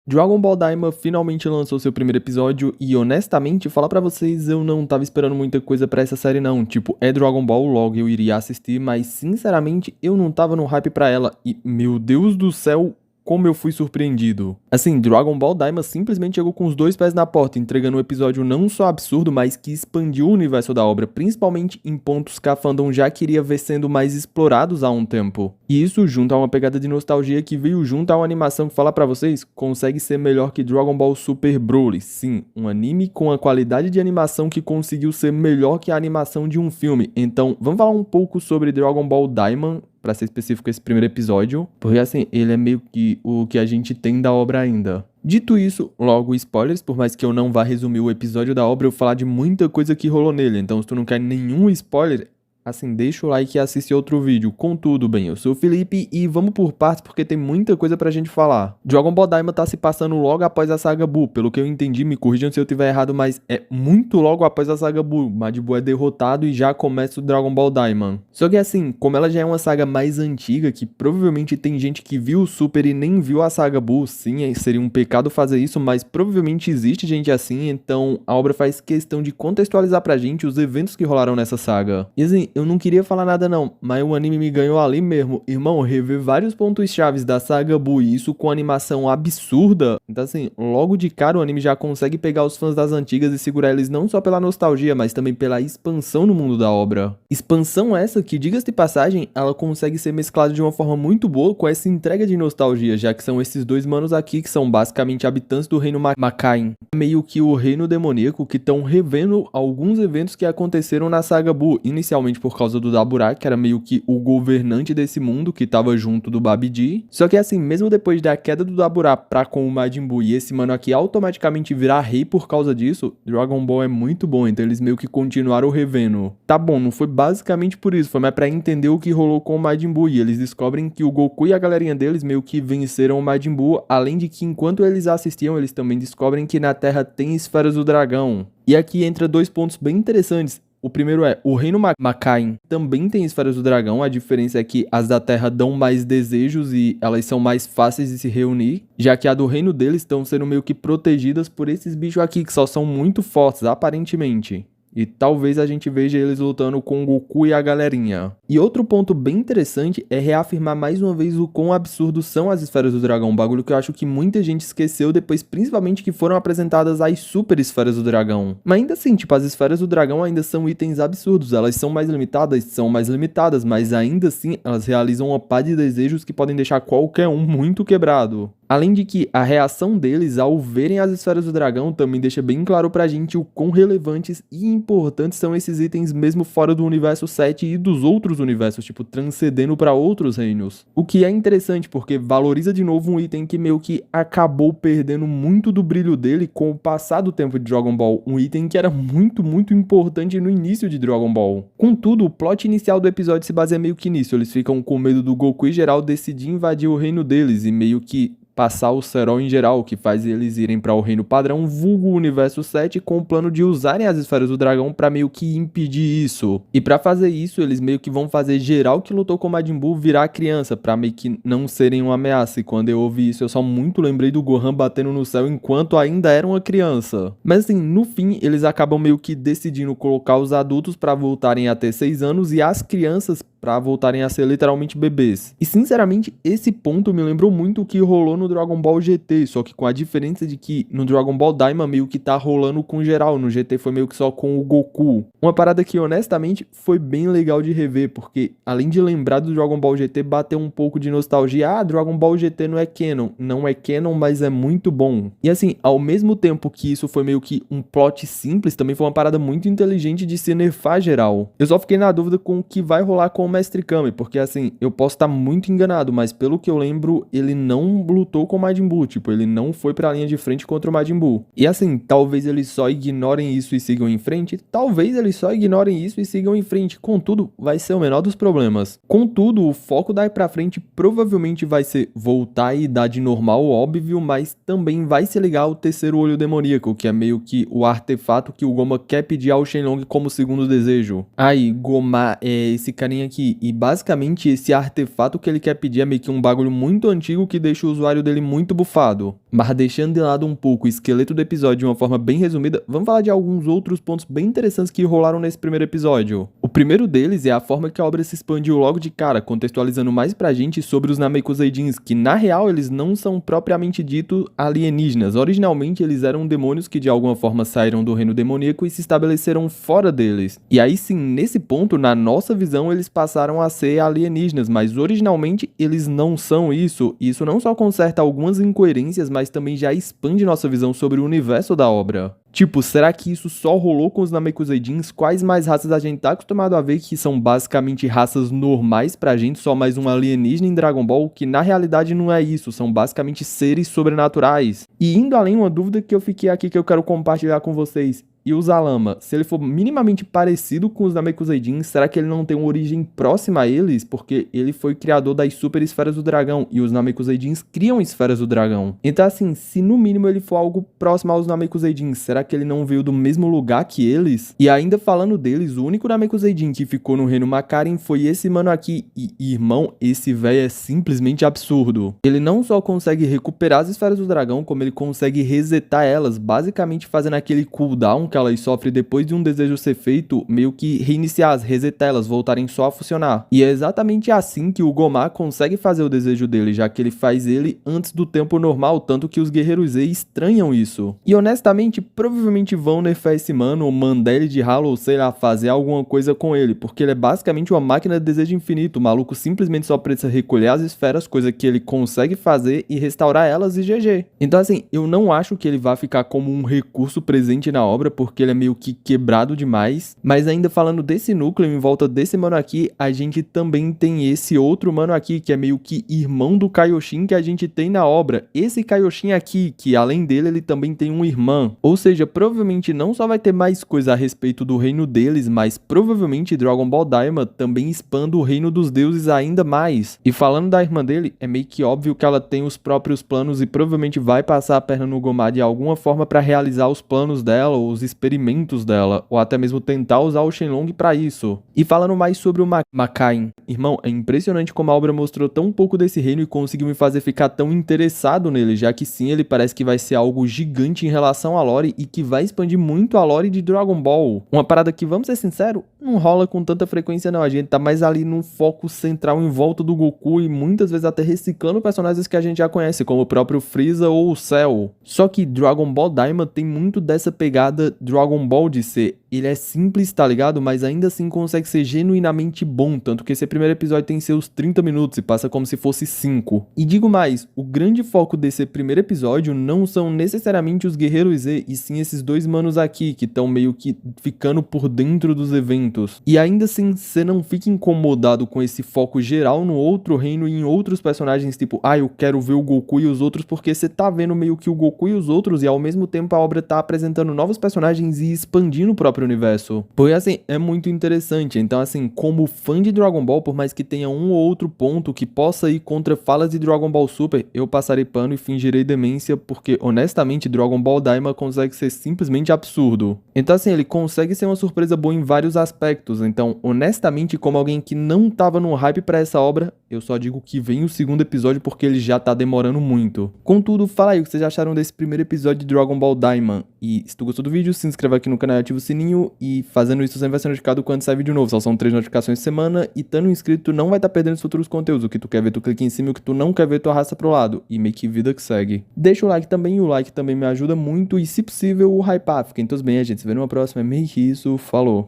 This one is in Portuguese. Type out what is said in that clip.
Dragon Ball Daima finalmente lançou seu primeiro episódio e, honestamente, falar pra vocês, eu não tava esperando muita coisa pra essa série não. Tipo, é Dragon Ball, logo eu iria assistir, mas sinceramente eu não tava no hype pra ela e, meu Deus do céu, como eu fui surpreendido. Assim, Dragon Ball Daima simplesmente chegou com os dois pés na porta, entregando um episódio não só absurdo, mas que expandiu o universo da obra, principalmente em pontos que a fandom já queria ver sendo mais explorados há um tempo. E isso, junto a uma pegada de nostalgia que veio junto a uma animação que, falar pra vocês, consegue ser melhor que Dragon Ball Super Broly. Sim, um anime com a qualidade de animação que conseguiu ser melhor que a animação de um filme. Então, vamos falar um pouco sobre Dragon Ball Daima, pra ser específico esse primeiro episódio, porque assim, ele é meio que o que a gente tem da obra ainda. Dito isso, logo spoilers, por mais que eu não vá resumir o episódio da obra, eu vou falar de muita coisa que rolou nele, então se tu não quer nenhum spoiler, assim, deixa o like e assiste outro vídeo. Contudo, bem, eu sou o Felipe e vamos por partes porque tem muita coisa pra gente falar. Dragon Ball Daima tá se passando logo após a saga Buu, pelo que eu entendi, me corrijam se eu tiver errado, mas é muito logo após a saga Buu. Majin Buu é derrotado e já começa o Dragon Ball Daima. Só que assim, como ela já é uma saga mais antiga, que provavelmente tem gente que viu o Super e nem viu a saga Buu, sim, seria um pecado fazer isso, mas provavelmente existe gente assim, então a obra faz questão de contextualizar pra gente os eventos que rolaram nessa saga. E assim, eu não queria falar nada não, mas o anime me ganhou ali mesmo. Irmão, rever vários pontos chaves da saga Buu e isso com animação absurda. Então assim, logo de cara o anime já consegue pegar os fãs das antigas e segurar eles não só pela nostalgia, mas também pela expansão no mundo da obra. Expansão essa que, diga-se de passagem, ela consegue ser mesclada de uma forma muito boa com essa entrega de nostalgia, já que são esses dois manos aqui que são basicamente habitantes do reino Makain, meio que o reino demoníaco, que estão revendo alguns eventos que aconteceram na saga Buu, inicialmente por causa do Daburá, que era meio que o governante desse mundo, que tava junto do Babidi. Só que assim, mesmo depois da queda do Daburá pra com o Majin Buu e esse mano aqui automaticamente virar rei por causa disso, Dragon Ball é muito bom, então eles meio que continuaram revendo. Tá bom, não foi basicamente por isso, foi mais pra entender o que rolou com o Majin Buu, e eles descobrem que o Goku e a galerinha deles meio que venceram o Majin Buu, além de que enquanto eles assistiam, eles também descobrem que na Terra tem esferas do dragão. E aqui entra dois pontos bem interessantes. O primeiro é, o reino Makain também tem esferas do dragão, a diferença é que as da Terra dão mais desejos e elas são mais fáceis de se reunir, já que a do reino deles estão sendo meio que protegidas por esses bichos aqui, que só são muito fortes, aparentemente. E talvez a gente veja eles lutando com o Goku e a galerinha. E outro ponto bem interessante é reafirmar mais uma vez o quão absurdo são as esferas do dragão, um bagulho que eu acho que muita gente esqueceu depois, principalmente que foram apresentadas as super esferas do dragão. Mas ainda assim, tipo, as esferas do dragão ainda são itens absurdos, elas são mais limitadas, mas ainda assim elas realizam uma pá de desejos que podem deixar qualquer um muito quebrado. Além de que a reação deles ao verem as esferas do dragão também deixa bem claro pra gente o quão relevantes e importantes são esses itens mesmo fora do universo 7 e dos outros universos, tipo, transcendendo pra outros reinos. O que é interessante porque valoriza de novo um item que meio que acabou perdendo muito do brilho dele com o passar do tempo de Dragon Ball, um item que era muito importante no início de Dragon Ball. Contudo, o plot inicial do episódio se baseia meio que nisso, eles ficam com medo do Goku e geral decidir invadir o reino deles e meio que passar o cerol em geral, que faz eles irem para o reino padrão, vulgo universo 7, com o plano de usarem as esferas do dragão para meio que impedir isso. E para fazer isso, eles meio que vão fazer geral que lutou com o Majin Buu virar criança, para meio que não serem uma ameaça. E quando eu ouvi isso, eu só muito lembrei do Gohan batendo no céu enquanto ainda era uma criança. Mas assim, no fim, eles acabam meio que decidindo colocar os adultos para voltarem a ter 6 anos e as crianças para voltarem a ser literalmente bebês. E sinceramente, esse ponto me lembrou muito o que rolou no Dragon Ball GT, só que com a diferença de que no Dragon Ball Daima meio que tá rolando com geral, no GT foi meio que só com o Goku. Uma parada que honestamente foi bem legal de rever, porque além de lembrar do Dragon Ball GT, bateu um pouco de nostalgia. Ah, Dragon Ball GT não é canon. Não é canon, mas é muito bom. E assim, ao mesmo tempo que isso foi meio que um plot simples, também foi uma parada muito inteligente de se nerfar geral. Eu só fiquei na dúvida com o que vai rolar com o Mestre Kami, porque assim, eu posso estar muito enganado, mas pelo que eu lembro, ele não lutou com o Majin Buu, tipo, ele não foi pra linha de frente contra o Majin Buu. E assim, talvez eles só ignorem isso e sigam em frente, talvez eles só ignorem isso e sigam em frente, contudo, vai ser o menor dos problemas. Contudo, o foco daí pra frente provavelmente vai ser voltar à idade normal, óbvio, mas também vai se ligar ao terceiro olho demoníaco, que é meio que o artefato que o Goma quer pedir ao Shenlong como segundo desejo. Aí, Goma é esse carinha que aqui, e basicamente esse artefato que ele quer pedir é meio que um bagulho muito antigo que deixa o usuário dele muito bufado. Mas deixando de lado um pouco o esqueleto do episódio de uma forma bem resumida, vamos falar de alguns outros pontos bem interessantes que rolaram nesse primeiro episódio. O primeiro deles é a forma que a obra se expandiu logo de cara, contextualizando mais pra gente sobre os Namekuseidins, que na real eles não são propriamente dito alienígenas. Originalmente eles eram demônios que de alguma forma saíram do reino demoníaco e se estabeleceram fora deles. E aí sim, nesse ponto, na nossa visão, eles passaram a ser alienígenas, mas originalmente eles não são isso. E isso não só conserta algumas incoerências, mas também já expande nossa visão sobre o universo da obra. Tipo, será que isso só rolou com os Namekuseidins? Quais mais raças a gente tá acostumado a ver que são basicamente raças normais pra gente, só mais um alienígena em Dragon Ball, que na realidade não é isso, são basicamente seres sobrenaturais. E indo além, uma dúvida que eu fiquei aqui que eu quero compartilhar com vocês. E o Zalama, se ele for minimamente parecido com os Namekuseidins, será que ele não tem uma origem próxima a eles? Porque ele foi criador das super esferas do dragão, e os Namekuseidins criam esferas do dragão. Então assim, se no mínimo ele for algo próximo aos Namekuseidins, será que ele não veio do mesmo lugar que eles? E ainda falando deles, o único Namekuseidin que ficou no reino Makarin foi esse mano aqui. E irmão, esse velho é simplesmente absurdo. Ele não só consegue recuperar as esferas do dragão, como ele consegue resetar elas, basicamente fazendo aquele cooldown que elas sofrem depois de um desejo ser feito, meio que reiniciar, resetar elas, voltarem só a funcionar. E é exatamente assim que o Gomar consegue fazer o desejo dele, já que ele faz ele antes do tempo normal, tanto que os guerreiros Z estranham isso. E honestamente, provavelmente vão nerfar esse mano, ou mandar ele de ralo, ou sei lá, fazer alguma coisa com ele, porque ele é basicamente uma máquina de desejo infinito. O maluco simplesmente só precisa recolher as esferas, coisa que ele consegue fazer, e restaurar elas e GG. Então assim, eu não acho que ele vá ficar como um recurso presente na obra, porque ele é meio que quebrado demais. Mas ainda falando desse núcleo, em volta desse mano aqui, a gente também tem esse outro mano aqui, que é meio que irmão do Kaioshin que a gente tem na obra. Esse Kaioshin aqui, que além dele, ele também tem um irmão. Ou seja, provavelmente não só vai ter mais coisa a respeito do reino deles, mas provavelmente Dragon Ball Daima também expanda o reino dos deuses ainda mais. E falando da irmã dele, é meio que óbvio que ela tem os próprios planos e provavelmente vai passar a perna no Gomar de alguma forma para realizar os planos dela, ou os experimentos dela, ou até mesmo tentar usar o Shenlong para isso. E falando mais sobre o Makain, irmão, é impressionante como a obra mostrou tão pouco desse reino e conseguiu me fazer ficar tão interessado nele, já que sim, ele parece que vai ser algo gigante em relação à lore e que vai expandir muito a lore de Dragon Ball. Uma parada que, vamos ser sinceros, não rola com tanta frequência não, a gente tá mais ali num foco central em volta do Goku e muitas vezes até reciclando personagens que a gente já conhece, como o próprio Freeza ou o Cell. Só que Dragon Ball Daima tem muito dessa pegada Dragon Ball de ser, ele é simples, tá ligado? Mas ainda assim consegue ser genuinamente bom, tanto que esse primeiro episódio tem seus 30 minutos e passa como se fosse 5. E digo mais, o grande foco desse primeiro episódio não são necessariamente os Guerreiros Z, e sim esses dois manos aqui, que estão meio que ficando por dentro dos eventos. E ainda assim, você não fica incomodado com esse foco geral no outro reino e em outros personagens, tipo, eu quero ver o Goku e os outros, porque você tá vendo meio que o Goku e os outros, e ao mesmo tempo a obra tá apresentando novos personagens e expandindo o próprio universo. Porque assim, é muito interessante. Então assim, como fã de Dragon Ball, por mais que tenha um ou outro ponto que possa ir contra falas de Dragon Ball Super, eu passarei pano e fingirei demência, porque honestamente Dragon Ball Daima consegue ser simplesmente absurdo. Então assim, ele consegue ser uma surpresa boa em vários aspectos. Então honestamente, como alguém que não tava no hype pra essa obra, eu só digo que vem o segundo episódio porque ele já tá demorando muito. Contudo, fala aí o que vocês acharam desse primeiro episódio de Dragon Ball Daima. E se tu gostou do vídeo, se inscreve aqui no canal e ativa o sininho. E fazendo isso, você vai ser notificado quando sai vídeo novo. Só são 3 notificações por semana. E estando inscrito, tu não vai estar perdendo os futuros conteúdos. O que tu quer ver, tu clica em cima. O que tu não quer ver, tu arrasta pro lado. E meio que vida que segue. Deixa o like também. O like também me ajuda muito. E se possível, o hype up. Fiquem todos bem, a gente se vê numa próxima. É meio que isso. Falou.